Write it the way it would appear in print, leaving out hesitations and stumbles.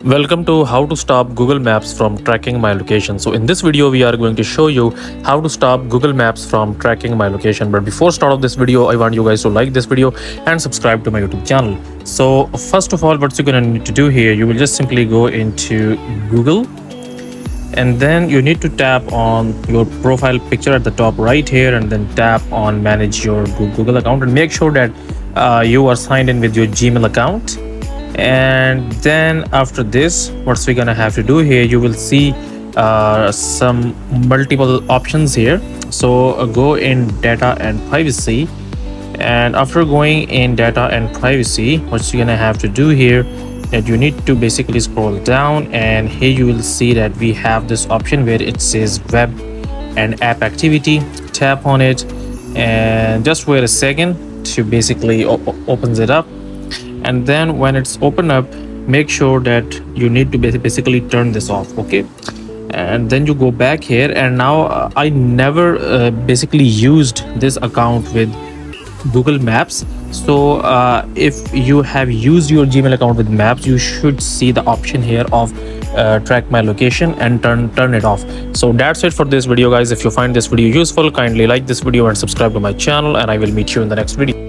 Welcome to how to stop Google Maps from tracking my location. So in this video we are going to show you how to stop Google Maps from tracking my location. But before start of this video, I want you guys to like this video and subscribe to my YouTube channel. So first of all, what you're going to need to do here, you will just simply go into Google, and then you need to tap on your profile picture at the top right here, and then tap on manage your Google account, and make sure that you are signed in with your Gmail account. And then after this, what's we gonna have to do here, you will see some multiple options here. So go in data and privacy, and after going in data and privacy, what you're gonna have to do here, that you need to basically scroll down, and here you will see that we have this option where it says web and app activity. Tap on it and just wait a second to basically opens it up. And then when it's open up, make sure that you need to basically turn this off, okay? And then you go back here, and now I never basically used this account with Google Maps. So if you have used your Gmail account with Maps, you should see the option here of track my location and turn it off. So that's it for this video, guys. If you find this video useful, kindly like this video and subscribe to my channel, and I will meet you in the next video.